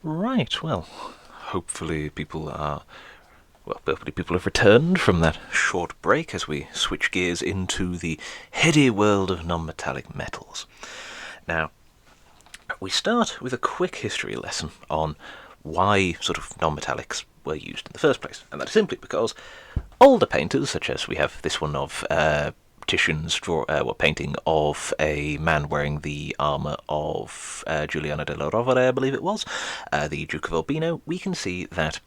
Right, well, hopefully people have returned from that short break as we switch gears into the heady world of non-metallic metals. Now, we start with a quick history lesson on why sort of non-metallics were used in the first place, and that's simply because older painters, such as we have this one of Titian's painting of a man wearing the armour of Giuliano della Rovere, I believe it was, the Duke of Urbino, we can see that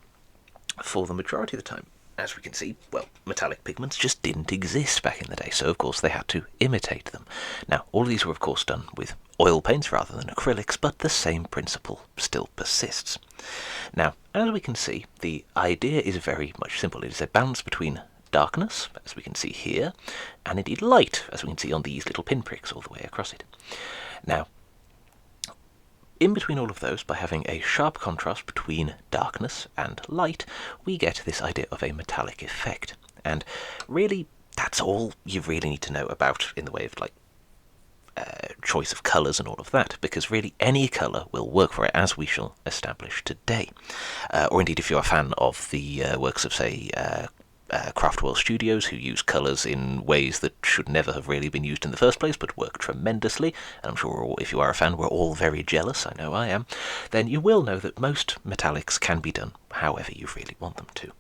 for the majority of the time, as we can see, well, metallic pigments just didn't exist back in the day, so of course they had to imitate them. Now, all of these were of course done with oil paints rather than acrylics, but the same principle still persists. Now, as we can see, the idea is very much simple. It is a balance between darkness, as we can see here, and indeed light, as we can see on these little pinpricks all the way across it. Now, in between all of those, by having a sharp contrast between darkness and light, we get this idea of a metallic effect. And really, that's all you really need to know about in the way of choice of colours and all of that, because really any colour will work for it, as we shall establish today. Or indeed, if you're a fan of the works of, say, Craftwell Studios, who use colours in ways that should never have really been used in the first place, but work tremendously, and I'm sure if you are a fan, we're all very jealous, I know I am, then you will know that most metallics can be done however you really want them to.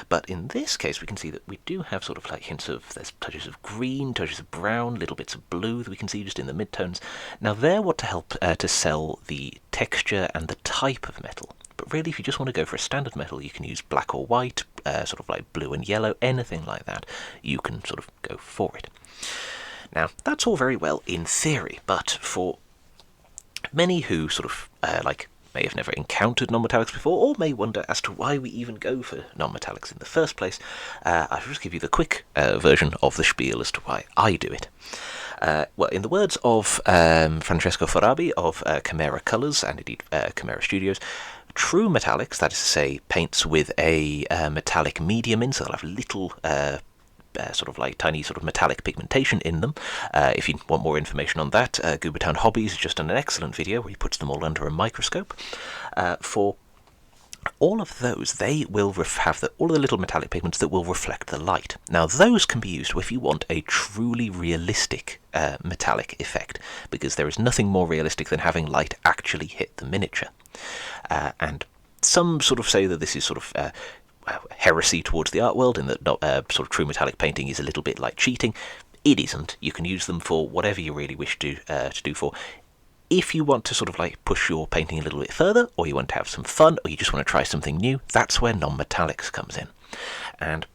But in this case, we can see that we do have sort of like hints of, there's touches of green, touches of brown, little bits of blue that we can see just in the midtones. Now they're what to help to sell the texture and the type of metal. But really, if you just want to go for a standard metal, you can use black or white, sort of like blue and yellow, anything like that. You can sort of go for it. Now, that's all very well in theory, but for many who sort of, may have never encountered non-metallics before, or may wonder as to why we even go for non-metallics in the first place, I'll just give you the quick version of the spiel as to why I do it. Well, in the words of Francesco Farabi of Chimera Colours, and indeed Chimera Studios, true metallics, that is to say, paints with a metallic medium in, so they'll have little sort of like tiny sort of metallic pigmentation in them. If you want more information on that, Goobertown Hobbies has just done an excellent video where he puts them all under a microscope. For all of those, they will have all of the little metallic pigments that will reflect the light. Now, those can be used if you want a truly realistic metallic effect, because there is nothing more realistic than having light actually hit the miniature. And some sort of say that this is sort of heresy towards the art world, and that sort of true metallic painting is a little bit like cheating. It isn't. You can use them for whatever you really wish to do for. If you want to sort of like push your painting a little bit further, or you want to have some fun, or you just want to try something new, that's where non-metallics comes in. And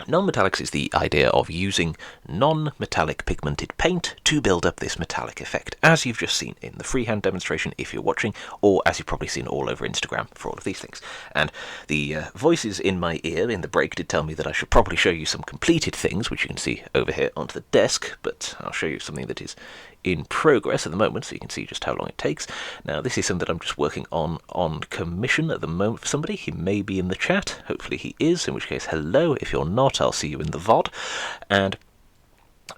non-metallics is the idea of using non-metallic pigmented paint to build up this metallic effect, as you've just seen in the freehand demonstration if you're watching, or as you've probably seen all over Instagram for all of these things. And the voices in my ear in the break did tell me that I should probably show you some completed things, which you can see over here onto the desk, but I'll show you something that is in progress at the moment, so you can see just how long it takes. Now, this is something that I'm just working on commission at the moment for somebody. He may be in the chat. Hopefully he is, in which case, hello. If you're not, I'll see you in the VOD. And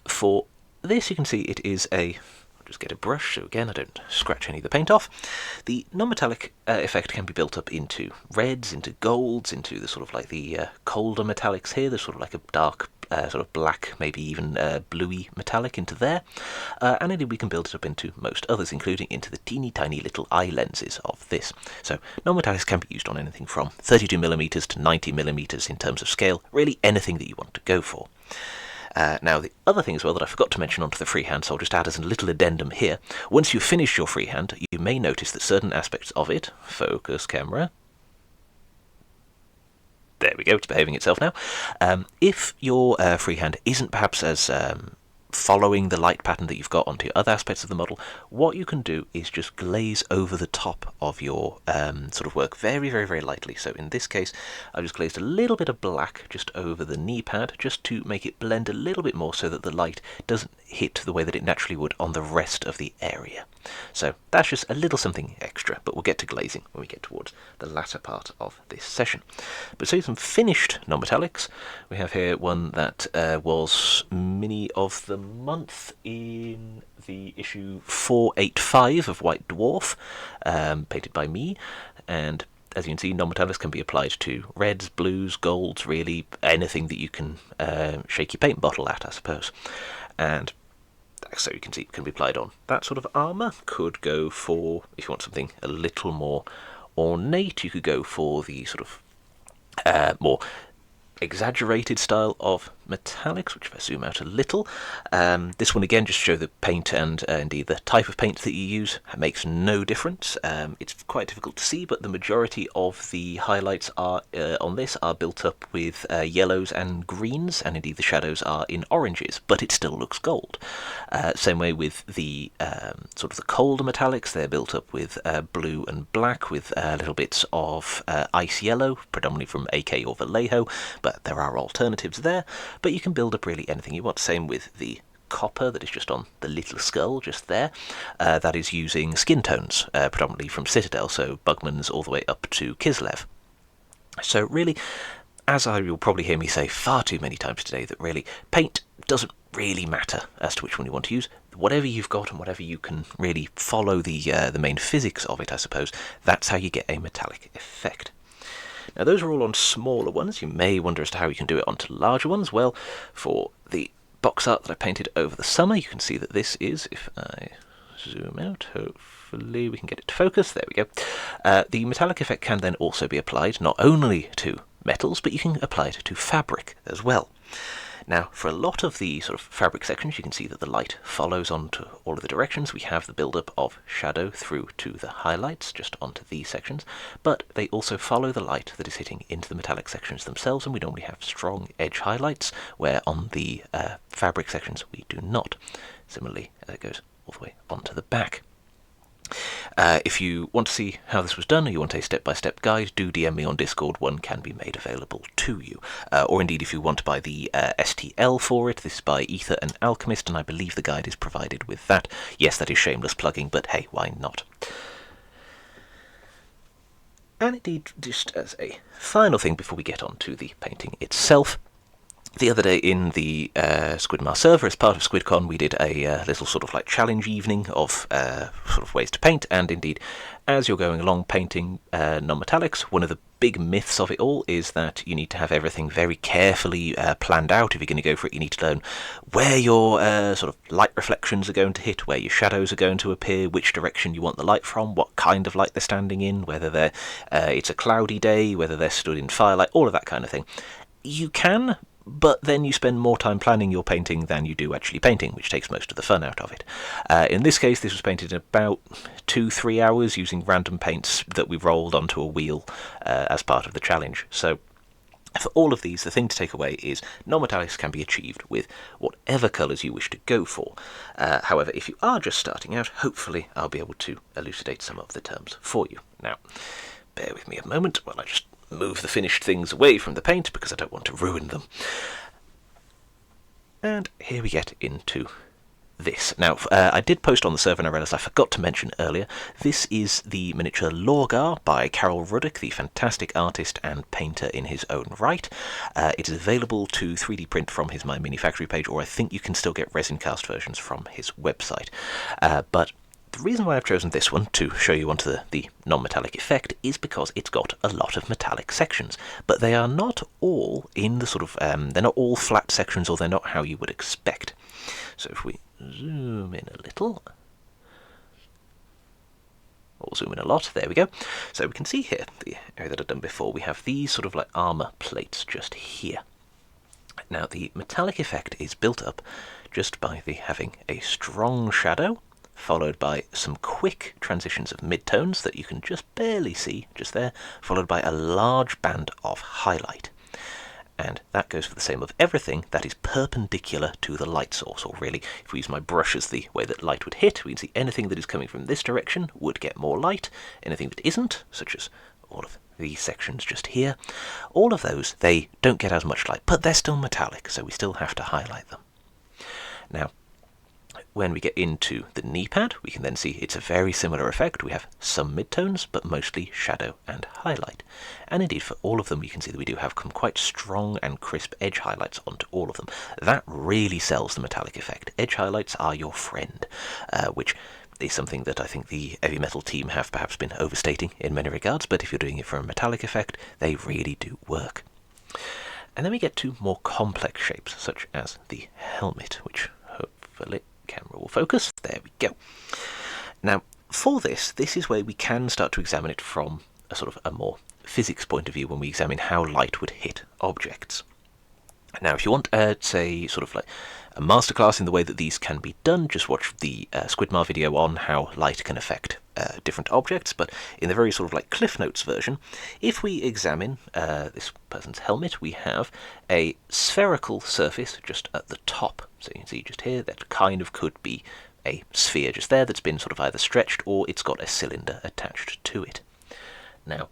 for this, you can see it is a... I'll just get a brush, so again, I don't scratch any of the paint off. The non-metallic effect can be built up into reds, into golds, into the sort of like the colder metallics here. There's sort of like a dark sort of black, maybe even bluey metallic into there, and indeed we can build it up into most others, including into the teeny tiny little eye lenses of this. So non-metallics can be used on anything from 32mm to 90mm in terms of scale, really anything that you want to go for. Now, the other thing as well that I forgot to mention onto the freehand, so I'll just add as a little addendum here. Once you've finished your freehand, you may notice that certain aspects of it, focus camera, there we go, it's behaving itself now. If your freehand isn't perhaps as following the light pattern that you've got onto other aspects of the model, what you can do is just glaze over the top of your sort of work very, very, very lightly. So in this case, I've just glazed a little bit of black just over the knee pad, just to make it blend a little bit more so that the light doesn't hit the way that it naturally would on the rest of the area. So that's just a little something extra, but we'll get to glazing when we get towards the latter part of this session. But so some finished non-metallics. We have here one that was Mini of the Month in the issue 485 of White Dwarf, painted by me, and as you can see, non-metallics can be applied to reds, blues, golds, really anything that you can shake your paint bottle at, I suppose. And so you can see it can be applied on that sort of armour. Could go for, if you want something a little more ornate, you could go for the sort of more exaggerated style of metallics, which if I zoom out a little, this one again just show the paint and indeed the type of paint that you use makes no difference. It's quite difficult to see, but the majority of the highlights are on this are built up with yellows and greens, and indeed the shadows are in oranges, but it still looks gold. Same way with the sort of the colder metallics, they're built up with blue and black with little bits of ice yellow, predominantly from AK or Vallejo, but there are alternatives there. But you can build up really anything you want. Same with the copper that is just on the little skull just there. That is using skin tones, predominantly from Citadel, so Bugman's all the way up to Kislev. So really, as you'll probably hear me say far too many times today, that really paint doesn't really matter as to which one you want to use. Whatever you've got and whatever you can really follow the main physics of it, I suppose, that's how you get a metallic effect. Now those are all on smaller ones. You may wonder as to how you can do it onto larger ones. Well, for the box art that I painted over the summer, you can see that this is, if I zoom out, hopefully we can get it to focus, there we go. The metallic effect can then also be applied not only to metals, but you can apply it to fabric as well. Now, for a lot of the sort of fabric sections, you can see that the light follows onto all of the directions. We have the build-up of shadow through to the highlights, just onto these sections, but they also follow the light that is hitting into the metallic sections themselves, and we normally have strong edge highlights, where on the fabric sections we do not. Similarly, as it goes all the way onto the back. If you want to see how this was done, or you want a step-by-step guide, do DM me on Discord. One can be made available to you. Or indeed, if you want to buy the STL for it, this is by Ether and Alchemist, and I believe the guide is provided with that. Yes, that is shameless plugging, but hey, why not? And indeed, just as a final thing before we get on to the painting itself, the other day in the Squidmar server, as part of SquidCon, we did a little sort of like challenge evening of sort of ways to paint, and indeed, as you're going along painting non-metallics, one of the big myths of it all is that you need to have everything very carefully planned out. If you're going to go for it, you need to learn where your sort of light reflections are going to hit, where your shadows are going to appear, which direction you want the light from, what kind of light they're standing in, whether it's a cloudy day, whether they're stood in firelight, all of that kind of thing. You can, but then you spend more time planning your painting than you do actually painting, which takes most of the fun out of it. In this case, this was painted in about 2-3 hours using random paints that we rolled onto a wheel as part of the challenge. So for all of these, the thing to take away is non-metallics can be achieved with whatever colours you wish to go for. However, if you are just starting out, hopefully I'll be able to elucidate some of the terms for you. Now, bear with me a moment while I just move the finished things away from the paint because I don't want to ruin them. And here we get into this. Now, I did post on the server, and I realised I forgot to mention earlier, this is the miniature Lorgar by Carol Ruddick, the fantastic artist and painter in his own right. It is available to 3D print from his My Mini Factory page, or I think you can still get resin cast versions from his website. But the reason why I've chosen this one to show you onto the non-metallic effect is because it's got a lot of metallic sections, but they are not all in the sort of, they're not all flat sections, or they're not how you would expect. So if we zoom in a little, or zoom in a lot, there we go. So we can see here, the area that I've done before, we have these sort of like armour plates just here. Now the metallic effect is built up just by having a strong shadow, followed by some quick transitions of midtones that you can just barely see, just there, followed by a large band of highlight. And that goes for the same of everything that is perpendicular to the light source, or really, if we use my brush as the way that light would hit, we can see anything that is coming from this direction would get more light, anything that isn't, such as all of these sections just here, all of those, they don't get as much light, but they're still metallic, so we still have to highlight them. Now, when we get into the knee pad, we can then see it's a very similar effect. We have some midtones, but mostly shadow and highlight. And indeed, for all of them, you can see that we do have some quite strong and crisp edge highlights onto all of them. That really sells the metallic effect. Edge highlights are your friend, which is something that I think the heavy metal team have perhaps been overstating in many regards, but if you're doing it for a metallic effect, they really do work. And then we get to more complex shapes, such as the helmet, which hopefully camera will focus. There we go. Now, for this is where we can start to examine it from a sort of a more physics point of view, when we examine how light would hit objects. Now, if you want, say, sort of like a masterclass in the way that these can be done, just watch the SquidMar video on how light can affect different objects. But in the very sort of like Cliff Notes version, if we examine this person's helmet, we have a spherical surface just at the top. So you can see just here, that kind of could be a sphere just there that's been sort of either stretched or it's got a cylinder attached to it. Now,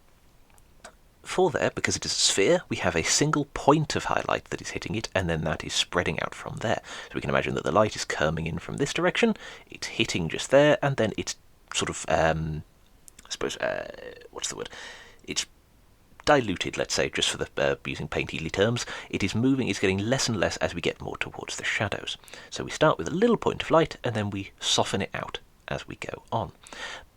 for there, because it is a sphere, we have a single point of highlight that is hitting it, and then that is spreading out from there. So we can imagine that the light is coming in from this direction, it's hitting just there, and then it's sort of, I suppose, what's the word? It's diluted, let's say, just for the using painterly terms. It is moving, it's getting less and less as we get more towards the shadows. So we start with a little point of light, and then we soften it out as we go on.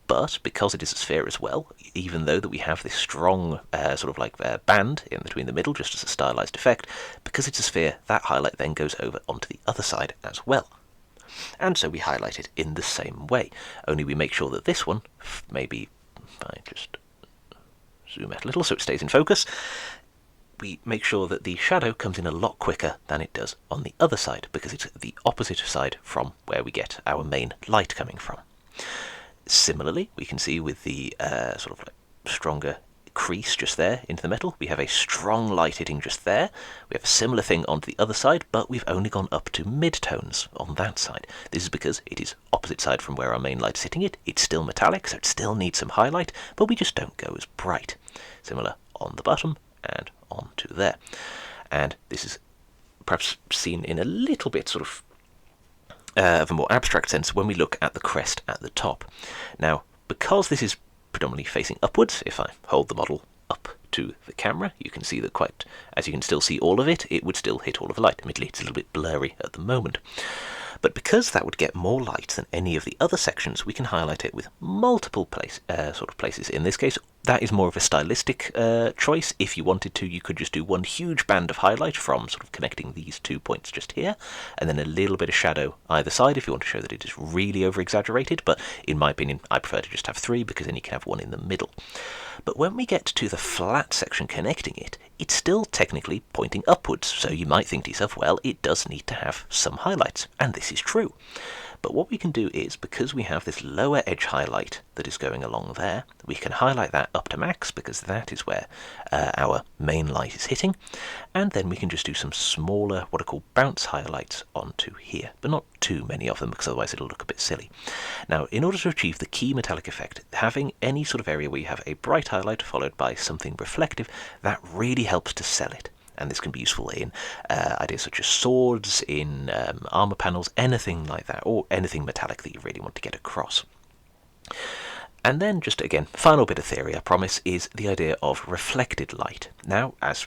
But because it is a sphere as well, even though that we have this strong sort of like band in between the middle, just as a stylized effect, because it's a sphere, that highlight then goes over onto the other side as well. And so we highlight it in the same way, only we make sure that this one, maybe if I just zoom out a little so it stays in focus, we make sure that the shadow comes in a lot quicker than it does on the other side, because it's the opposite side from where we get our main light coming from. Similarly, we can see with the sort of like stronger crease just there into the metal, we have a strong light hitting just there. We have a similar thing on the other side, but we've only gone up to mid-tones on that side. This is because it is opposite side from where our main light is hitting it. It's still metallic, so it still needs some highlight, but we just don't go as bright. Similar on the bottom and onto there. And this is perhaps seen in a little bit sort of a more abstract sense when we look at the crest at the top. Now, because this is predominantly facing upwards, if I hold the model up to the camera, you can see that quite, as you can still see all of it, it would still hit all of the light. Admittedly, it's a little bit blurry at the moment. But because that would get more light than any of the other sections, we can highlight it with multiple places. In this case, that is more of a stylistic choice. If you wanted to, you could just do one huge band of highlight from sort of connecting these 2 points just here, and then a little bit of shadow either side if you want to show that it is really over-exaggerated, but in my opinion, I prefer to just have 3 because then you can have one in the middle. But when we get to the flat section connecting it, it's still technically pointing upwards, so you might think to yourself, well, it does need to have some highlights, and this is true. But what we can do is, because we have this lower edge highlight that is going along there, we can highlight that up to max, because that is where our main light is hitting, and then we can just do some smaller, what are called bounce highlights onto here, but not too many of them, because otherwise it'll look a bit silly. Now, in order to achieve the key metallic effect, having any sort of area where you have a bright highlight followed by something reflective, that really helps to sell it. And this can be useful in ideas such as swords, in armor panels, anything like that, or anything metallic that you really want to get across. And then, just again, final bit of theory, I promise, is the idea of reflected light. Now, as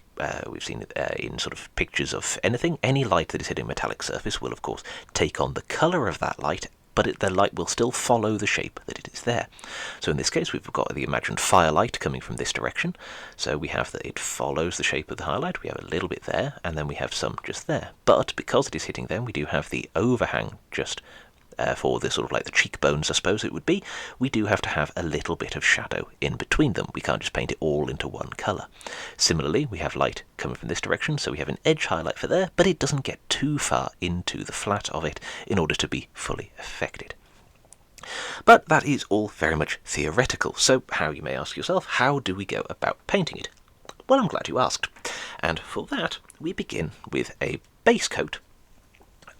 we've seen in sort of pictures of anything, any light that is hitting a metallic surface will, of course, take on the colour of that light, but the light will still follow the shape that it is there. So in this case, we've got the imagined firelight coming from this direction. So we have that it follows the shape of the highlight. We have a little bit there, and then we have some just there. But because it is hitting them, we do have the overhang just for the sort of like the cheekbones, I suppose it would be. We do have to have a little bit of shadow in between them. We can't just paint it all into one colour. Similarly, we have light coming from this direction, so we have an edge highlight for there, but it doesn't get too far into the flat of it in order to be fully affected. But that is all very much theoretical, so how, you may ask yourself, how do we go about painting it? Well, I'm glad you asked. And for that, we begin with a base coat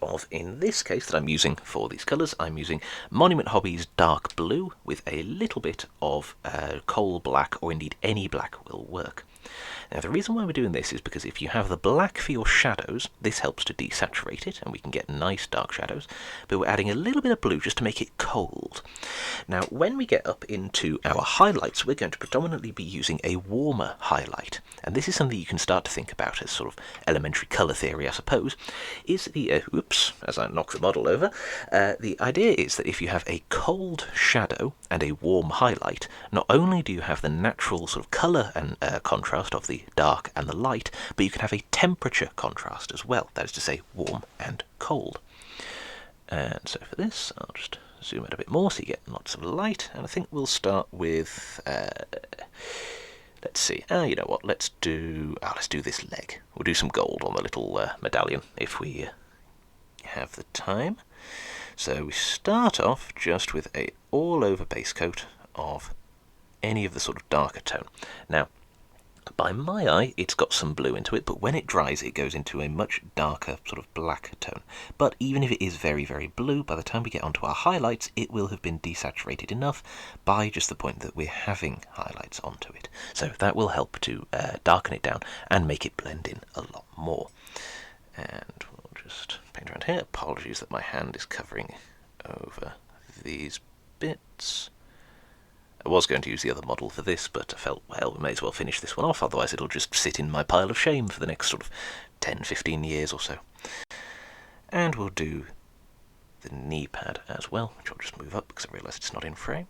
of, in this case that I'm using for these colours, I'm using Monument Hobbies Dark Blue with a little bit of coal black, or indeed any black will work. Now the reason why we're doing this is because if you have the black for your shadows, this helps to desaturate it and we can get nice dark shadows, but we're adding a little bit of blue just to make it cold. Now when we get up into our highlights, we're going to predominantly be using a warmer highlight, and this is something you can start to think about as sort of elementary colour theory, I suppose, is the, oops, as I knock the model over, the idea is that if you have a cold shadow and a warm highlight, not only do you have the natural sort of colour and contrast of the dark and the light, but you can have a temperature contrast as well, that is to say warm and cold. And so for this, I'll just zoom out a bit more so you get lots of light, and I think we'll start with, let's see, you know what, let's do this leg. We'll do some gold on the little medallion if we have the time. So we start off just with a all-over base coat of any of the sort of darker tone. Now, by my eye, it's got some blue into it, but when it dries, it goes into a much darker sort of black tone. But even if it is very, very blue, by the time we get onto our highlights, it will have been desaturated enough by just the point that we're having highlights onto it. So that will help to darken it down and make it blend in a lot more. And we'll just paint around here. Apologies that my hand is covering over these bits. I was going to use the other model for this, but I felt, well, we may as well finish this one off, otherwise it'll just sit in my pile of shame for the next sort of 10-15 years or so. And we'll do the knee pad as well, which I'll just move up because I realise it's not in frame.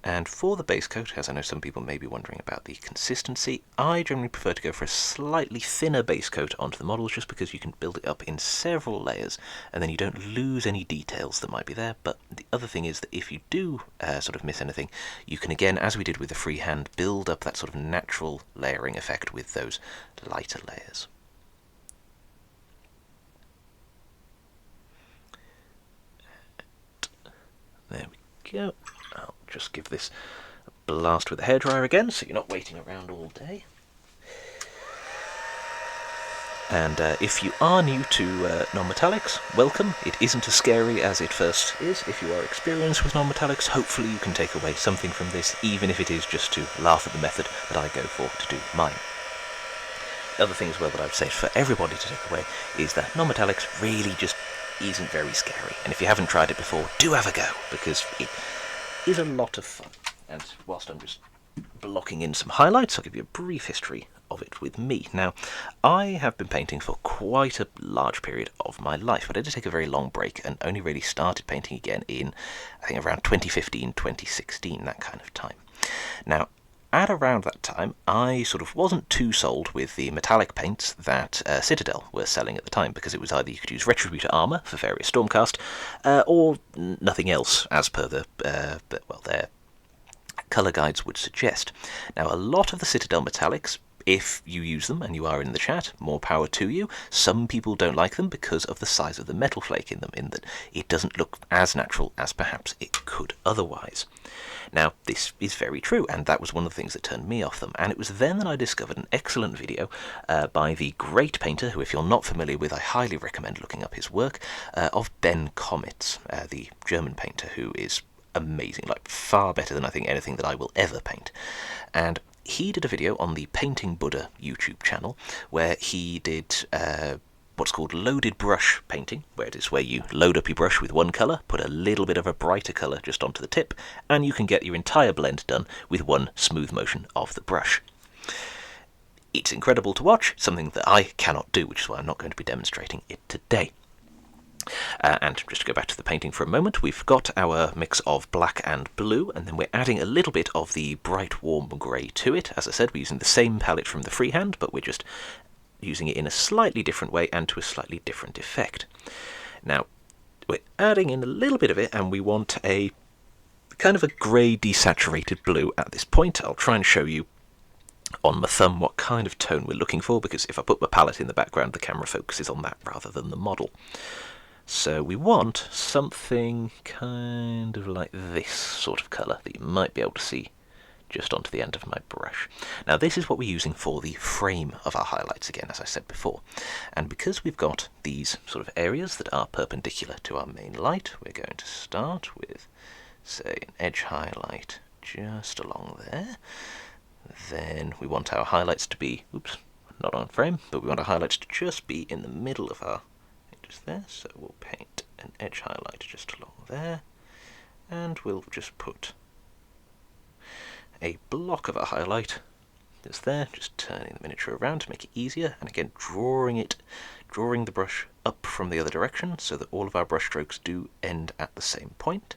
And for the base coat, as I know some people may be wondering about the consistency, I generally prefer to go for a slightly thinner base coat onto the models just because you can build it up in several layers and then you don't lose any details that might be there. But the other thing is that if you do sort of miss anything, you can again, as we did with the freehand, build up that sort of natural layering effect with those lighter layers. There we go. I'll just give this a blast with the hairdryer again, so you're not waiting around all day. And if you are new to non-metallics, welcome. It isn't as scary as it first is. If you are experienced with non-metallics, hopefully you can take away something from this, even if it is just to laugh at the method that I go for to do mine. The other thing as well that I would say for everybody to take away is that non-metallics really just isn't very scary. And if you haven't tried it before, do have a go, because it is a lot of fun. And whilst I'm just blocking in some highlights, I'll give you a brief history of it with me. Now, I have been painting for quite a large period of my life, but I did take a very long break and only really started painting again in, I think, around 2015, 2016, that kind of time. Now, at around that time, I sort of wasn't too sold with the metallic paints that Citadel were selling at the time, because it was either you could use Retributor armour for various Stormcast, or nothing else, as per their colour guides would suggest. Now, a lot of the Citadel metallics, if you use them and you are in the chat, more power to you. Some people don't like them because of the size of the metal flake in them, in that it doesn't look as natural as perhaps it could otherwise. Now, this is very true, and that was one of the things that turned me off them, and it was then that I discovered an excellent video by the great painter, who if you're not familiar with, I highly recommend looking up his work, of Ben Comets, the German painter, who is amazing, like far better than I think anything that I will ever paint. And he did a video on the Painting Buddha YouTube channel where he did what's called loaded brush painting, where it is where you load up your brush with one colour, put a little bit of a brighter colour just onto the tip, and you can get your entire blend done with one smooth motion of the brush. It's incredible to watch, something that I cannot do, which is why I'm not going to be demonstrating it today. And just to go back to the painting for a moment, we've got our mix of black and blue, and then we're adding a little bit of the bright warm grey to it. As I said, we're using the same palette from the freehand, but we're just using it in a slightly different way and to a slightly different effect. Now, we're adding in a little bit of it, and we want a kind of a grey desaturated blue at this point. I'll try and show you on my thumb what kind of tone we're looking for, because if I put my palette in the background, the camera focuses on that rather than the model. So we want something kind of like this sort of colour that you might be able to see just onto the end of my brush. Now this is what we're using for the frame of our highlights again, as I said before. And because we've got these sort of areas that are perpendicular to our main light, we're going to start with, say, an edge highlight just along there. Then we want our highlights to be, oops, not on frame, but we want our highlights to just be in the middle of our edges there. So we'll paint an edge highlight just along there, and we'll just put a block of a highlight that's there, just turning the miniature around to make it easier, and again drawing the brush up from the other direction so that all of our brush strokes do end at the same point.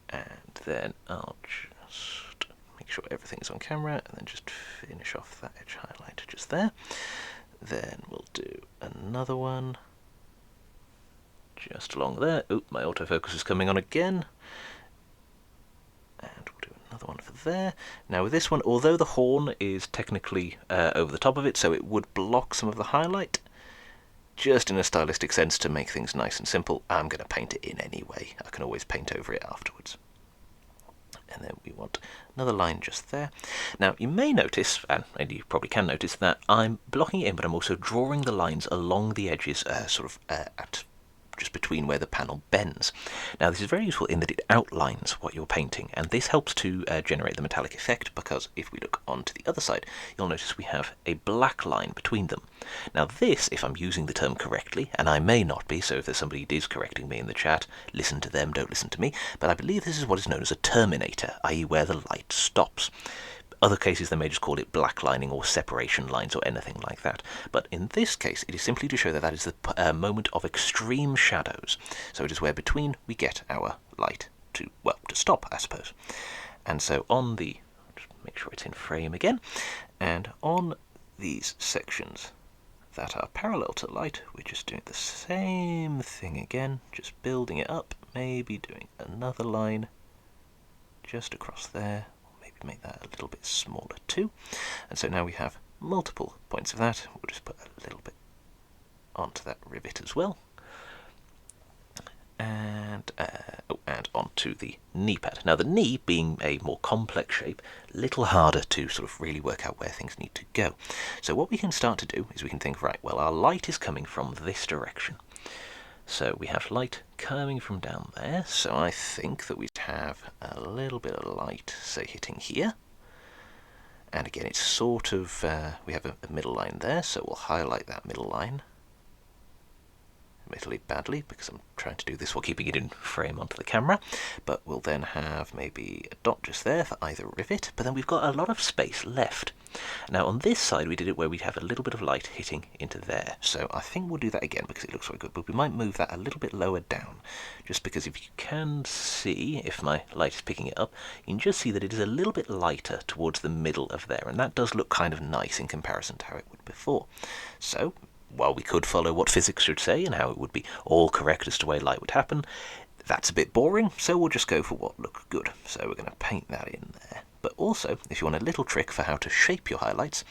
And then I'll just make sure everything's on camera, and then just finish off that edge highlight just there. Then we'll do another one just along there. Oop, my autofocus is coming on again. And we'll do another one for there. Now with this one, although the horn is technically over the top of it, so it would block some of the highlight, just in a stylistic sense to make things nice and simple, I'm going to paint it in anyway. I can always paint over it afterwards. And then we want another line just there. Now you may notice, and you probably can notice, that I'm blocking it in, but I'm also drawing the lines along the edges, at just between where the panel bends. Now this is very useful in that it outlines what you're painting, and this helps to generate the metallic effect, because if we look onto the other side, you'll notice we have a black line between them. Now this, if I'm using the term correctly, and I may not be, so if there's somebody who is correcting me in the chat, listen to them, don't listen to me, but I believe this is what is known as a terminator, i.e. where the light stops. Other cases they may just call it black lining or separation lines or anything like that. But in this case it is simply to show that that is the moment of extreme shadows. So it is where between we get our light to, well, to stop, I suppose. And so on the, just make sure it's in frame again, and on these sections that are parallel to light, we're just doing the same thing again, just building it up, maybe doing another line just across there. Make that a little bit smaller too, and so now we have multiple points of that. We'll just put a little bit onto that rivet as well, and onto the knee pad. Now the knee, being a more complex shape, a little harder to sort of really work out where things need to go. So what we can start to do is we can think, right, well, our light is coming from this direction. So we have light coming from down there, so I think that we have a little bit of light, say, hitting here. And again, it's sort of, we have a middle line there, so we'll highlight that middle line. Admittedly badly, because I'm trying to do this while keeping it in frame onto the camera, but we'll then have maybe a dot just there for either rivet, but then we've got a lot of space left. Now on this side we did it where we'd have a little bit of light hitting into there, so I think we'll do that again because it looks very good, but we might move that a little bit lower down, just because if you can see, if my light is picking it up, you can just see that it is a little bit lighter towards the middle of there, and that does look kind of nice in comparison to how it would before. So while we could follow what physics should say and how it would be all correct as to where light would happen, that's a bit boring, so we'll just go for what looks good. So we're going to paint that in there. But also, if you want a little trick for how to shape your highlights,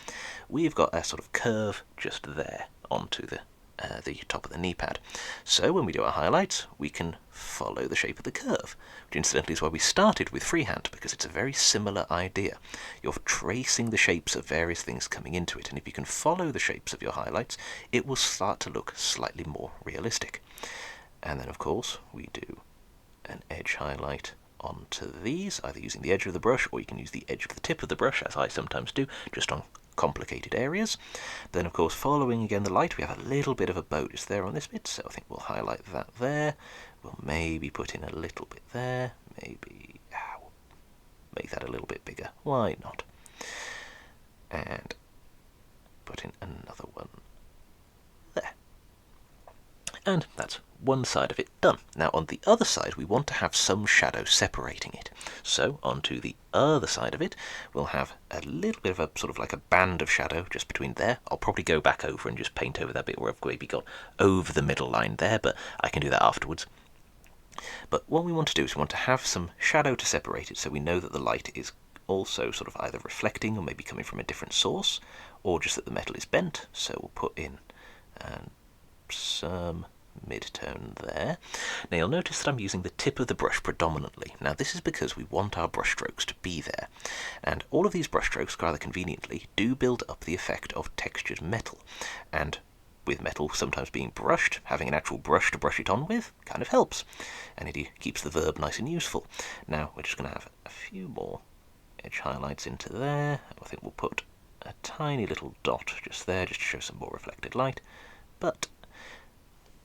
we've got a sort of curve just there onto the top of the knee pad. So when we do our highlights, we can follow the shape of the curve, which incidentally is why we started with freehand, because it's a very similar idea. You're tracing the shapes of various things coming into it, and if you can follow the shapes of your highlights, it will start to look slightly more realistic. And then of course we do an edge highlight onto these, either using the edge of the brush, or you can use the edge of the tip of the brush, as I sometimes do, just on complicated areas. Then of course, following again the light, we have a little bit of a bow just there on this bit, so I think we'll highlight that there. We'll maybe put in a little bit there, maybe make that a little bit bigger, why not? And put in another one there. And that's one side of it done. Now on the other side we want to have some shadow separating it. So onto the other side of it we'll have a little bit of a sort of like a band of shadow just between there. I'll probably go back over and just paint over that bit where I've maybe got over the middle line there, but I can do that afterwards. But what we want to do is we want to have some shadow to separate it, so we know that the light is also sort of either reflecting or maybe coming from a different source, or just that the metal is bent. So we'll put in some mid-tone there. Now you'll notice that I'm using the tip of the brush predominantly. Now this is because we want our brush strokes to be there, and all of these brush strokes, rather conveniently, do build up the effect of textured metal, and with metal sometimes being brushed, having an actual brush to brush it on with kind of helps, and it keeps the verb nice and useful. Now we're just going to have a few more edge highlights into there. I think we'll put a tiny little dot just there, just to show some more reflected light, but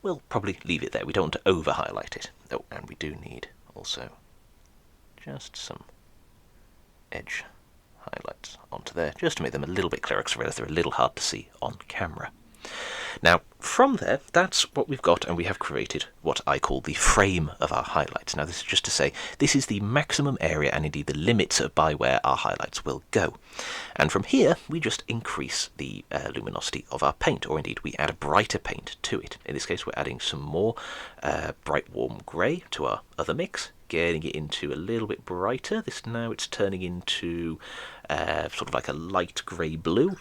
we'll probably leave it there. We don't want to over-highlight it. Oh, and we do need also just some edge highlights onto there, just to make them a little bit clearer, because I realise they're a little hard to see on camera. Now, from there, that's what we've got, and we have created what I call the frame of our highlights. Now, this is just to say, this is the maximum area, and indeed the limits by where our highlights will go. And from here, we just increase the luminosity of our paint, or indeed we add a brighter paint to it. In this case, we're adding some more bright warm grey to our other mix, getting it into a little bit brighter. Now it's turning into sort of like a light grey blue.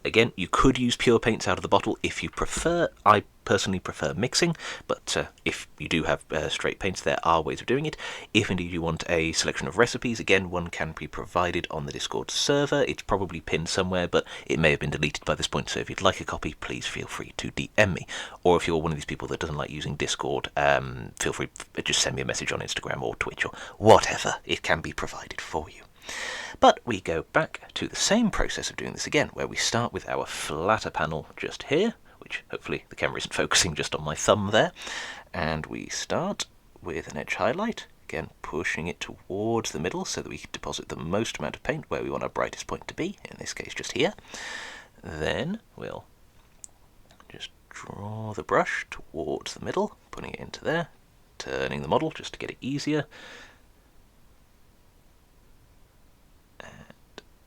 Again, you could use pure paints out of the bottle if you prefer. I personally prefer mixing, but if you do have straight paints, there are ways of doing it. If indeed you want a selection of recipes, again, one can be provided on the Discord server. It's probably pinned somewhere, but it may have been deleted by this point, so if you'd like a copy, please feel free to DM me. Or if you're one of these people that doesn't like using Discord, feel free to just send me a message on Instagram or Twitch or whatever. It can be provided for you. But we go back to the same process of doing this again, where we start with our flatter panel just here, which hopefully the camera isn't focusing just on my thumb there, and we start with an edge highlight, again pushing it towards the middle so that we deposit the most amount of paint where we want our brightest point to be, in this case just here. Then we'll just draw the brush towards the middle, putting it into there, turning the model just to get it easier,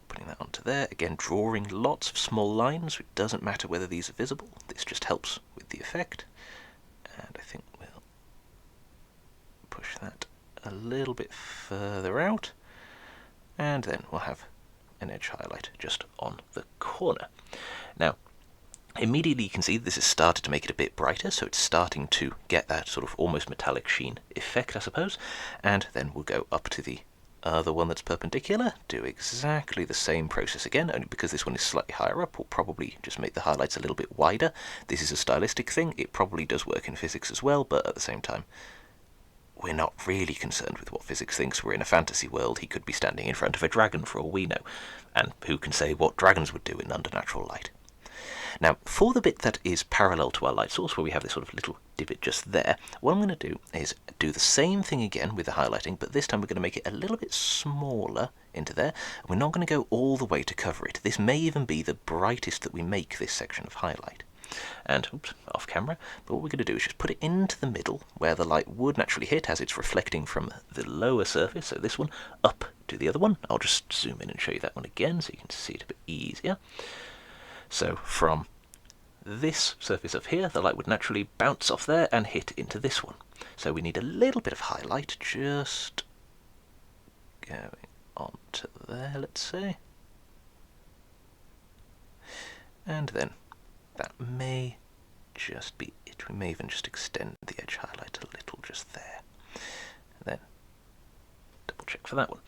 putting that onto there, again drawing lots of small lines. It doesn't matter whether these are visible, this just helps with the effect. And I think we'll push that a little bit further out, and then we'll have an edge highlight just on the corner. Now immediately you can see this has started to make it a bit brighter, so it's starting to get that sort of almost metallic sheen effect, I suppose. And then we'll go up to the other one that's perpendicular, do exactly the same process again, only because this one is slightly higher up, we'll probably just make the highlights a little bit wider. This is a stylistic thing, it probably does work in physics as well, but at the same time, we're not really concerned with what physics thinks. We're in a fantasy world. He could be standing in front of a dragon for all we know, and who can say what dragons would do in undernatural light. Now, for the bit that is parallel to our light source, where we have this sort of little divot just there, what I'm going to do is do the same thing again with the highlighting, but this time we're going to make it a little bit smaller into there. We're not going to go all the way to cover it. This may even be the brightest that we make this section of highlight. And, oops, off camera, but what we're going to do is just put it into the middle, where the light would naturally hit as it's reflecting from the lower surface, so this one, up to the other one. I'll just zoom in and show you that one again so you can see it a bit easier. So from this surface of here, the light would naturally bounce off there and hit into this one. So we need a little bit of highlight just going onto there, let's say. And then that may just be it. We may even just extend the edge highlight a little just there. And then double check for that one.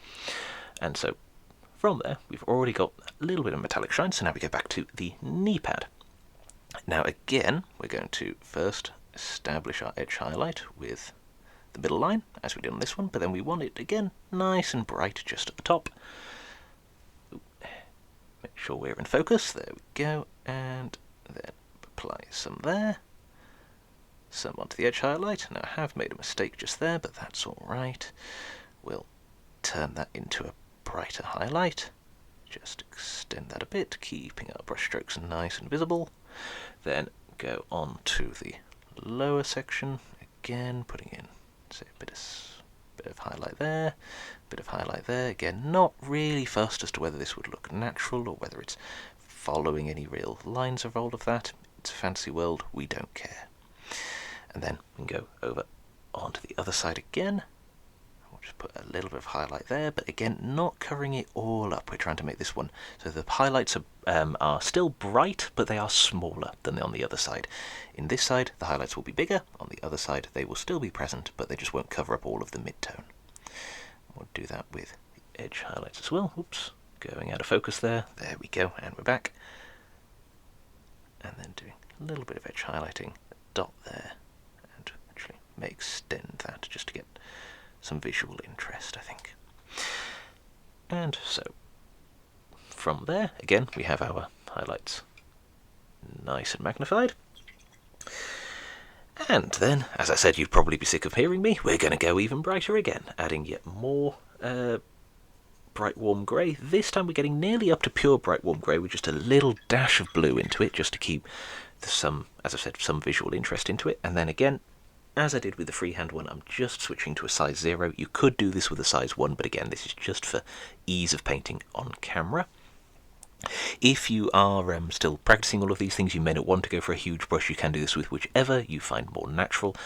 And so from there, we've already got a little bit of metallic shine, so now we go back to the knee pad. Now again, we're going to first establish our edge highlight with the middle line, as we did on this one, but then we want it again nice and bright just at the top. Make sure we're in focus, there we go, and then apply some there, some onto the edge highlight. Now I have made a mistake just there, but that's alright. We'll turn that into a brighter highlight, just extend that a bit, keeping our brush strokes nice and visible. Then go on to the lower section, again putting in, say, a bit of highlight there, bit of highlight there. Again, not really fussed as to whether this would look natural or whether it's following any real lines of all of that. It's a fantasy world, we don't care. And then we can go over onto the other side again. We'll just put a little bit of highlight there, but again, not covering it all up. We're trying to make this one so the highlights are still bright, but they are smaller than on the other side. In this side, the highlights will be bigger. On the other side, they will still be present, but they just won't cover up all of the mid-tone. We'll do that with the edge highlights as well. Oops, going out of focus there. There we go, and we're back. and then doing a little bit of edge highlighting, a dot there, and actually may extend that just to get some visual interest, I think. And so, from there, again, we have our highlights nice and magnified. And then, as I said, you'd probably be sick of hearing me, we're going to go even brighter again, adding yet more bright warm grey. This time we're getting nearly up to pure bright warm grey with just a little dash of blue into it, just to keep some, as I said, some visual interest into it. And then again, as I did with the freehand one, I'm just switching to a size 0. You could do this with a size 1, but again, this is just for ease of painting on camera. If you are still practicing all of these things, you may not want to go for a huge brush. You can do this with whichever you find more natural.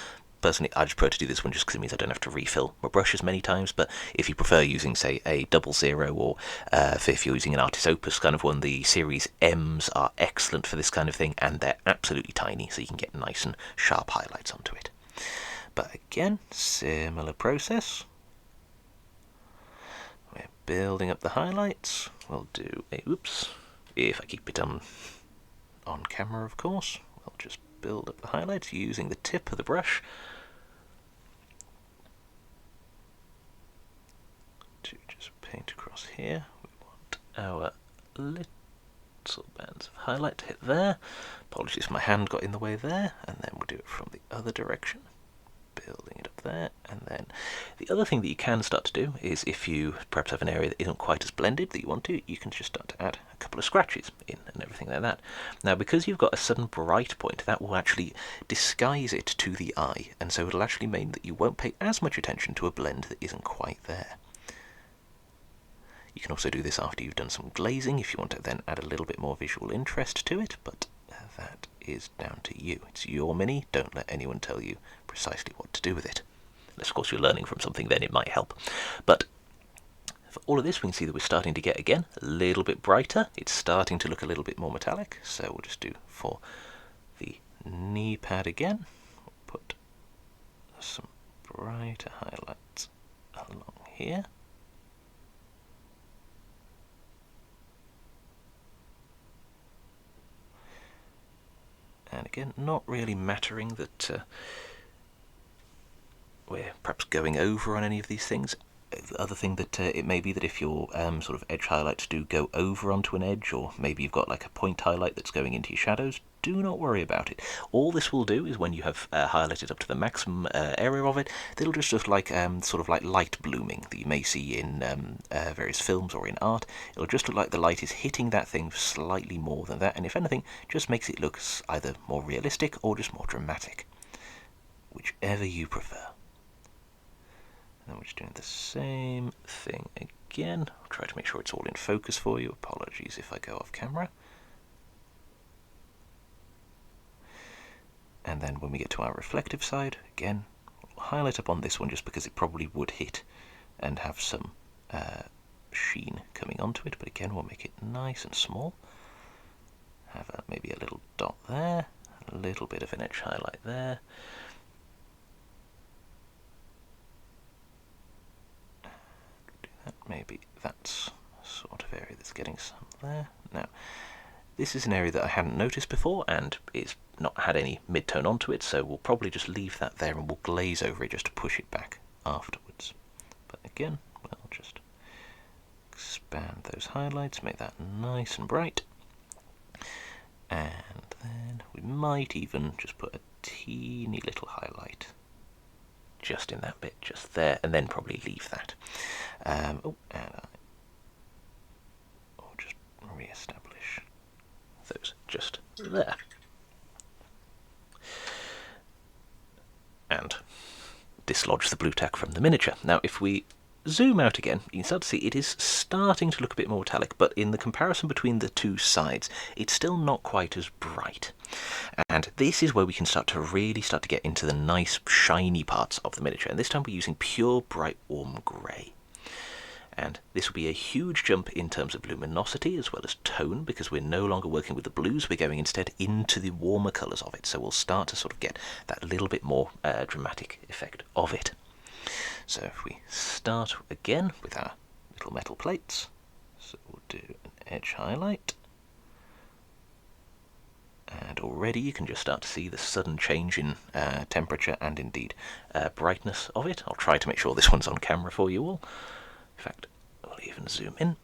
Personally, I just prefer to do this one just because it means I don't have to refill my brush as many times, but if you prefer using, say, a 00, or if you're using an Artist Opus kind of one, the Series M's are excellent for this kind of thing, and they're absolutely tiny, so you can get nice and sharp highlights onto it. But again, similar process. We're building up the highlights. We'll do a, oops, if I keep it on camera, of course, we'll just build up the highlights using the tip of the brush to just paint across here. We want our little bands of highlight to hit there. Apologies if my hand got in the way there, and then we'll do it from the other direction, building it up there. And then the other thing that you can start to do is, if you perhaps have an area that isn't quite as blended that you want to, you can just start to add a couple of scratches in and everything like that. Now, because you've got a sudden bright point, that will actually disguise it to the eye, and so it'll actually mean that you won't pay as much attention to a blend that isn't quite there. You can also do this after you've done some glazing if you want to then add a little bit more visual interest to it, but that is down to you. It's your mini. Don't let anyone tell you precisely what to do with it. Unless, of course, you're learning from something, then it might help. But for all of this, we can see that we're starting to get, again, a little bit brighter. It's starting to look a little bit more metallic. So we'll just do for the knee pad again. We'll put some brighter highlights along here. And again, not really mattering that we're perhaps going over on any of these things. The other thing that it may be that if your sort of edge highlights do go over onto an edge, or maybe you've got like a point highlight that's going into your shadows, do not worry about it. All this will do is, when you have highlighted up to the maximum area of it, it'll just look like sort of like light blooming that you may see in various films or in art. It'll just look like the light is hitting that thing slightly more than that, and if anything, just makes it look either more realistic or just more dramatic, whichever you prefer. And then we're just doing the same thing again. I'll try to make sure it's all in focus for you. Apologies if I go off camera. And then when we get to our reflective side, again, we'll highlight up on this one just because it probably would hit and have some sheen coming onto it. But again, we'll make it nice and small. Have maybe a little dot there, a little bit of an edge highlight there. Do that, maybe that's sort of area that's getting some there. Now, this is an area that I hadn't noticed before, and it's not had any mid-tone onto it, so we'll probably just leave that there and we'll glaze over it just to push it back afterwards. But again, we'll just expand those highlights, make that nice and bright. And then we might even just put a teeny little highlight just in that bit, just there, and then probably leave that. Or just re-establish those just there. And dislodge the blue tack from the miniature. Now, if we zoom out again, you can start to see it is starting to look a bit more metallic, but in the comparison between the two sides, it's still not quite as bright. And this is where we can start to get into the nice shiny parts of the miniature. And this time we're using pure bright warm grey. And this will be a huge jump in terms of luminosity as well as tone, because we're no longer working with the blues, we're going instead into the warmer colours of it. So we'll start to sort of get that little bit more dramatic effect of it. So if we start again with our little metal plates, so we'll do an edge highlight. And already you can just start to see the sudden change in temperature and indeed brightness of it. I'll try to make sure this one's on camera for you all. In fact, I'll even zoom in.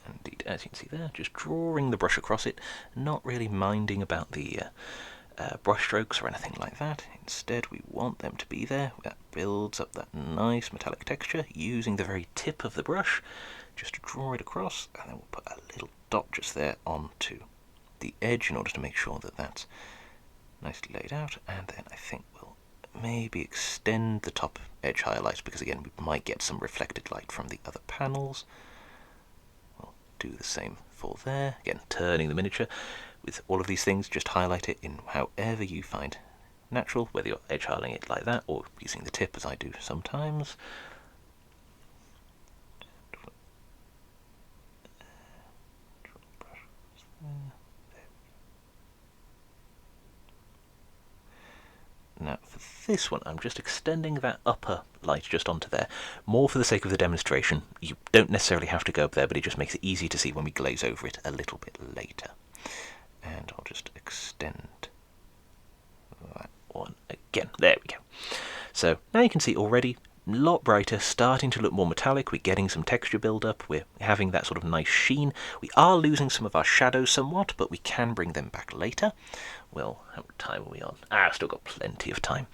Indeed, as you can see there, just drawing the brush across it, not really minding about the brush strokes or anything like that. Instead, we want them to be there. That builds up that nice metallic texture, using the very tip of the brush just to draw it across, and then we'll put a little dot just there onto the edge in order to make sure that that's nicely laid out. And then I think we'll maybe extend the top edge highlight, because again we might get some reflected light from the other panels. We'll do the same for there, again turning the miniature. With all of these things, just highlight it in however you find natural, whether you're edge highlighting it like that or using the tip as I do sometimes. Now for this one, I'm just extending that upper light just onto there, more for the sake of the demonstration. You don't necessarily have to go up there, but it just makes it easy to see when we glaze over it a little bit later. And I'll just extend that one again. There we go. So now you can see already a lot brighter, starting to look more metallic. We're getting some texture build up. We're having that sort of nice sheen. We are losing some of our shadows somewhat, but we can bring them back later. Well, how much time are we on? I've still got plenty of time.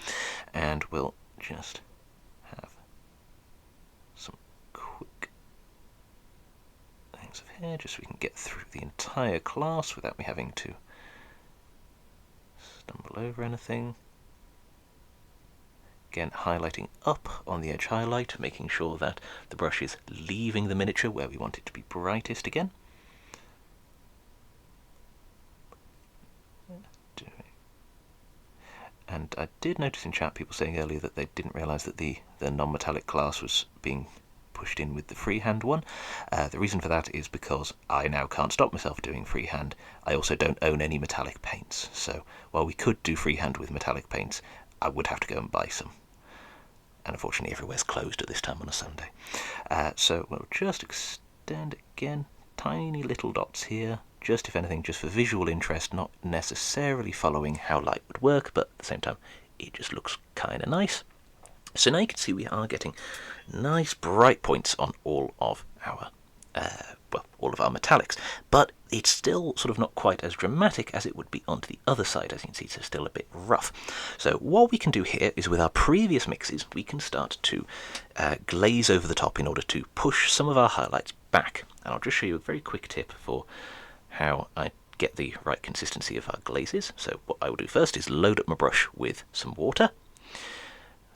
And we'll just have some quick things of hair, just so we can get through the entire class without me having to stumble over anything. Again, highlighting up on the edge highlight, making sure that the brush is leaving the miniature where we want it to be brightest again. And I did notice in chat people saying earlier that they didn't realise that the non-metallic class was being pushed in with the freehand one. The reason for that is because I now can't stop myself doing freehand. I also don't own any metallic paints, so while we could do freehand with metallic paints, I would have to go and buy some. And unfortunately everywhere's closed at this time on a Sunday. So we'll just extend again, tiny little dots here, just if anything, just for visual interest, not necessarily following how light would work, but at the same time it just looks kind of nice. So now you can see we are getting nice bright points on all of our all of our metallics, but it's still sort of not quite as dramatic as it would be onto the other side. As you can see, it's still a bit rough. So what we can do here is, with our previous mixes, we can start to glaze over the top in order to push some of our highlights back. And I'll just show you a very quick tip for how I get the right consistency of our glazes. So what I will do first is load up my brush with some water.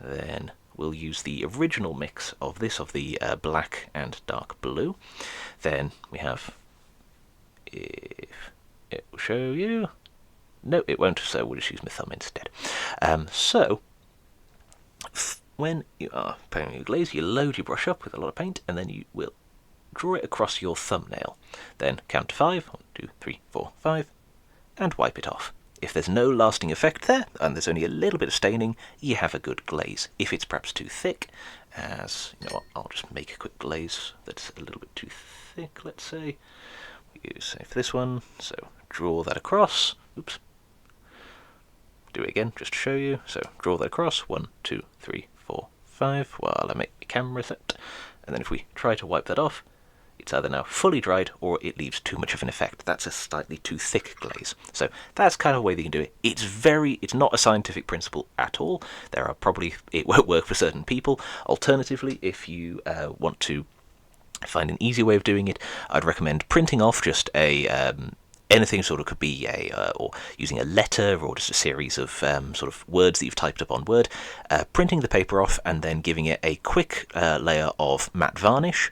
Then we'll use the original mix of this, of the black and dark blue. Then we have, if it will show you, no it won't, so we'll just use my thumb instead. So when you are painting your glaze, you load your brush up with a lot of paint, and then you will draw it across your thumbnail. Then count to 5, 1, 2, 3, 4, 5, and wipe it off. If there's no lasting effect there, and there's only a little bit of staining, you have a good glaze. If it's perhaps too thick, as, you know what, I'll just make a quick glaze that's a little bit too thick, let's say. We use, say, for this one, so draw that across. Oops. Do it again, just to show you. So draw that across, 1, 2, 3, 4, 5, while I make the camera set. And then if we try to wipe that off, it's either now fully dried or it leaves too much of an effect. That's a slightly too thick glaze. So that's kind of a way that you can do it. It's not a scientific principle at all. It won't work for certain people. Alternatively, if you want to find an easier way of doing it, I'd recommend printing off just anything, sort of could be or using a letter or just a series of sort of words that you've typed up on Word, printing the paper off and then giving it a quick layer of matte varnish,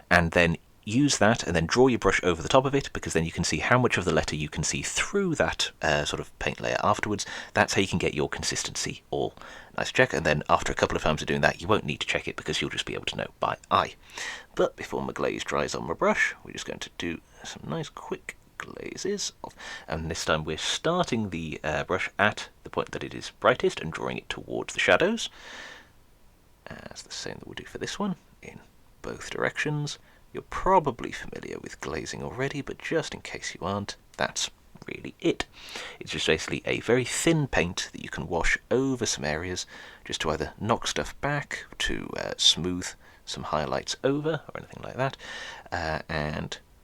and then use that and then draw your brush over the top of it, because then you can see how much of the letter you can see through that sort of paint layer afterwards. That's how you can get your consistency all nice check, and then after a couple of times of doing that you won't need to check it because you'll just be able to know by eye. But before my glaze dries on my brush, we're just going to do some nice quick glazes, and this time we're starting the brush at the point that it is brightest and drawing it towards the shadows. as the same that we'll do for this one, in both directions. You're probably familiar with glazing already, but just in case you aren't, that's really it. It's just basically a very thin paint that you can wash over some areas just to either knock stuff back, to smooth some highlights over, or anything like that,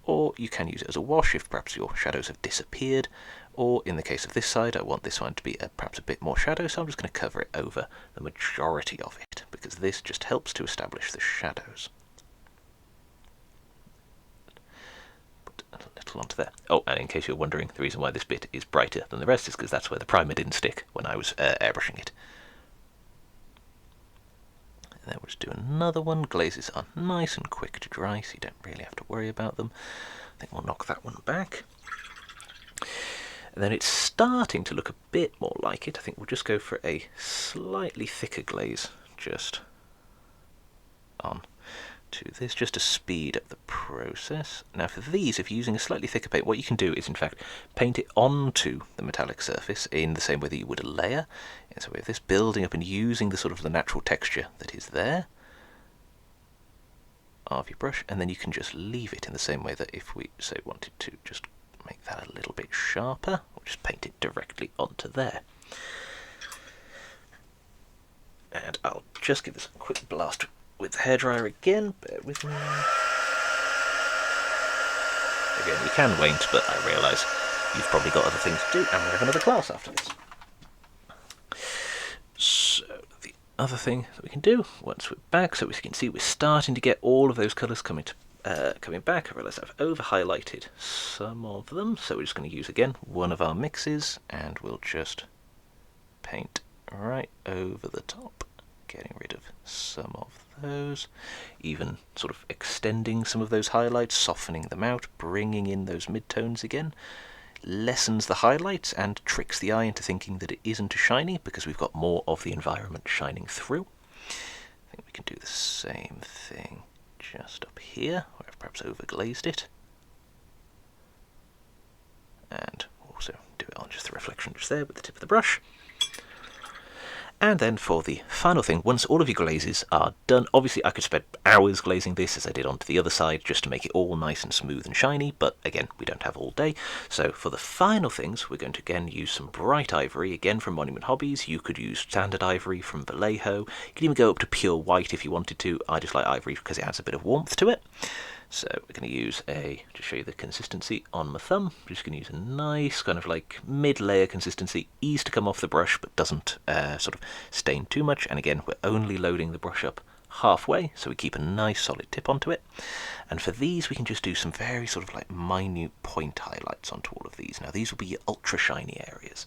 or you can use it as a wash if perhaps your shadows have disappeared, or in the case of this side, I want this one to be perhaps a bit more shadow, so I'm just going to cover it over the majority of it, because this just helps to establish the shadows. Put a little onto there. Oh, and in case you're wondering, the reason why this bit is brighter than the rest is because that's where the primer didn't stick when I was airbrushing it. And then we'll just do another one. Glazes are nice and quick to dry, so you don't really have to worry about them. I think we'll knock that one back. And then it's starting to look a bit more like it. I think we'll just go for a slightly thicker glaze just on to this, just to speed up the process. Now for these, if you're using a slightly thicker paint, what you can do is in fact paint it onto the metallic surface in the same way that you would a layer. And so we have this building up and using the sort of the natural texture that is there of your brush, and then you can just leave it in the same way that if we say wanted to just make that a little bit sharper, we'll just paint it directly onto there. And I'll just give this a quick blast with the hairdryer again, bear with me. Again, you can wait, but I realise you've probably got other things to do, and we have another class after this. So, the other thing that we can do, once we're back, so we can see we're starting to get all of those colours coming back. I realise I've over-highlighted some of them, so we're just going to use, again, one of our mixes, and we'll just paint right over the top, getting rid of some of those, even sort of extending some of those highlights, softening them out, bringing in those midtones again. Lessens the highlights and tricks the eye into thinking that it isn't shiny because we've got more of the environment shining through. I think we can do the same thing just up here, where I've perhaps overglazed it. And also do it on just the reflection just there with the tip of the brush. And then for the final thing, once all of your glazes are done, obviously I could spend hours glazing this as I did onto the other side just to make it all nice and smooth and shiny, but again, we don't have all day. So for the final things, we're going to again use some bright ivory, again from Monument Hobbies. You could use standard ivory from Vallejo. You can even go up to pure white if you wanted to. I just like ivory because it adds a bit of warmth to it. So we're going to use to show you the consistency on my thumb, I'm just going to use a nice kind of like mid-layer consistency, easy to come off the brush but doesn't sort of stain too much. And again, we're only loading the brush up halfway, so we keep a nice solid tip onto it. And for these, we can just do some very sort of like minute point highlights onto all of these. Now these will be your ultra shiny areas.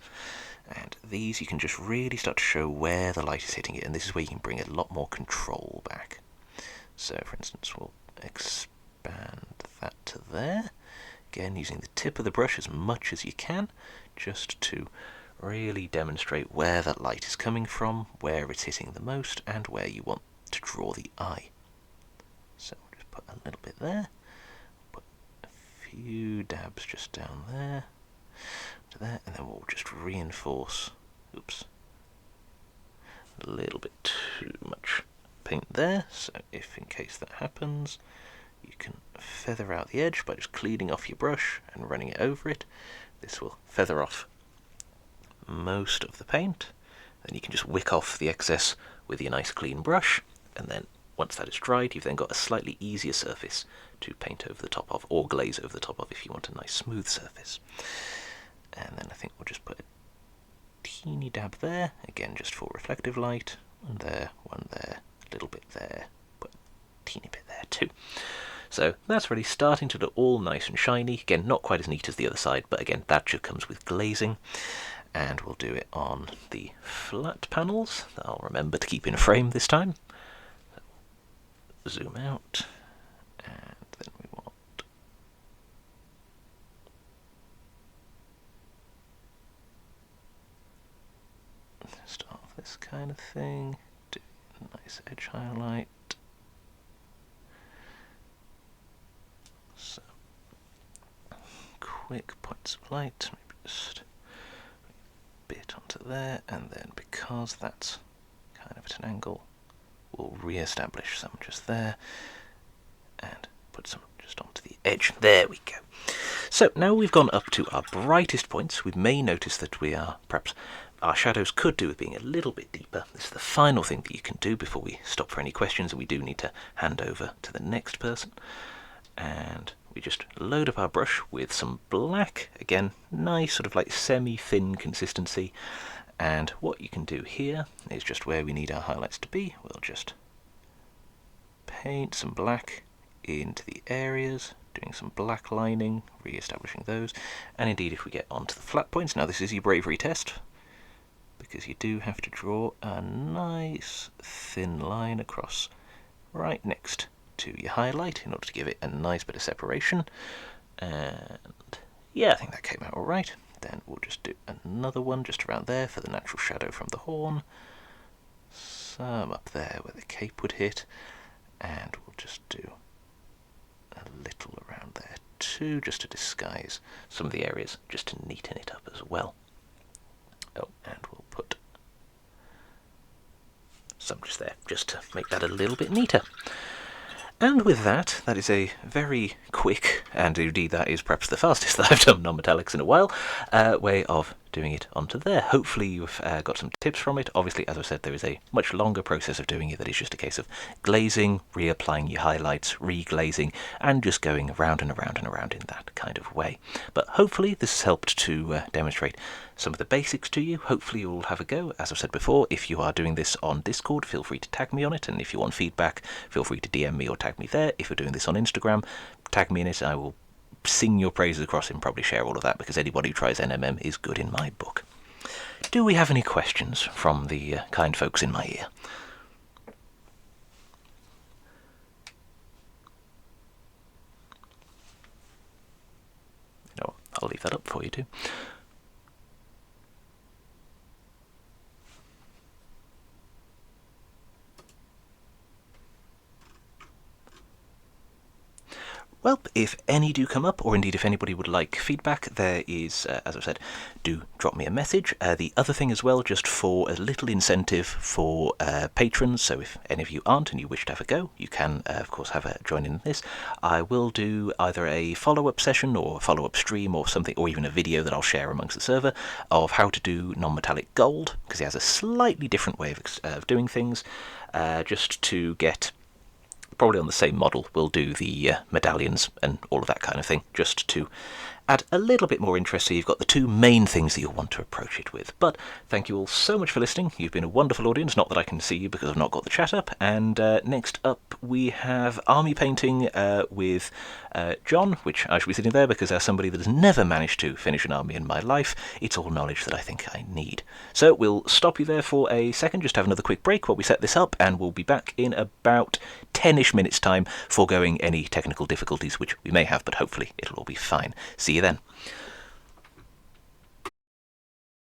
And these you can just really start to show where the light is hitting it, and this is where you can bring a lot more control back. So for instance, we'll expand that to there, again using the tip of the brush as much as you can, just to really demonstrate where that light is coming from, where it's hitting the most, and where you want to draw the eye. So we'll just put a little bit there, put a few dabs just down there, to there, and then we'll just reinforce, oops, a little bit too much paint there, so if in case that happens, you can feather out the edge by just cleaning off your brush and running it over it. This will feather off most of the paint. Then you can just wick off the excess with your nice clean brush, and then once that is dried, you've then got a slightly easier surface to paint over the top of, or glaze over the top of if you want a nice smooth surface. And then I think we'll just put a teeny dab there, again just for reflective light, one there, a little bit there, put a teeny bit there too. So that's really starting to look all nice and shiny. Again, not quite as neat as the other side, but again, that just comes with glazing. And we'll do it on the flat panels that I'll remember to keep in frame this time. So, zoom out, and then we want start off this kind of thing, do a nice edge highlight. So, quick points of light, maybe just a bit onto there, and then because that's kind of at an angle, we'll re-establish some just there, and put some just onto the edge. There we go. So now we've gone up to our brightest points. We may notice that we are, perhaps, our shadows could do with being a little bit deeper. This is the final thing that you can do before we stop for any questions, and we do need to hand over to the next person. And we just load up our brush with some black, again, nice sort of like semi-thin consistency. And what you can do here is just where we need our highlights to be, we'll just paint some black into the areas, doing some black lining, re-establishing those. And indeed, if we get onto the flat points, now this is your bravery test, because you do have to draw a nice thin line across right next to your highlight in order to give it a nice bit of separation. And yeah, I think that came out all right. Then we'll just do another one just around there for the natural shadow from the horn. Some up there where the cape would hit. And we'll just do a little around there too, just to disguise some of the areas, just to neaten it up as well. Oh, and we'll put some just there, just to make that a little bit neater. And with that, that is a very quick, and indeed that is perhaps the fastest that I've done non-metallics in a while, way of doing it onto there. Hopefully you've got some tips from it. Obviously, as I said, there is a much longer process of doing it that is just a case of glazing, reapplying your highlights, re-glazing, and just going around and around and around in that kind of way. But hopefully this has helped to demonstrate some of the basics to you. Hopefully you'll have a go. As I've said before, if you are doing this on Discord, feel free to tag me on it, and if you want feedback, feel free to DM me or tag me there. If you're doing this on Instagram, tag me in it. I will sing your praises across and probably share all of that, because anybody who tries NMM is good in my book. Do we have any questions from the kind folks in my ear? No, I'll leave that up for you too. Well, if any do come up, or indeed if anybody would like feedback, there is, as I've said, do drop me a message. The other thing as well, just for a little incentive for patrons, so if any of you aren't and you wish to have a go, you can, of course, have a join in this. I will do either a follow-up session or a follow-up stream or something, or even a video that I'll share amongst the server of how to do non-metallic gold, because it has a slightly different way of doing things, just to get... Probably on the same model, we'll do the medallions and all of that kind of thing, just to add a little bit more interest, so you've got the two main things that you'll want to approach it with. But thank you all so much for listening. You've been a wonderful audience, not that I can see you because I've not got the chat up. And next up we have army painting with John, which I should be sitting there because as somebody that has never managed to finish an army in my life, it's all knowledge that I think I need. So we'll stop you there for a second, just have another quick break while we set this up, and we'll be back in about 10-ish minutes time, foregoing any technical difficulties which we may have, but hopefully it'll all be fine. See you then.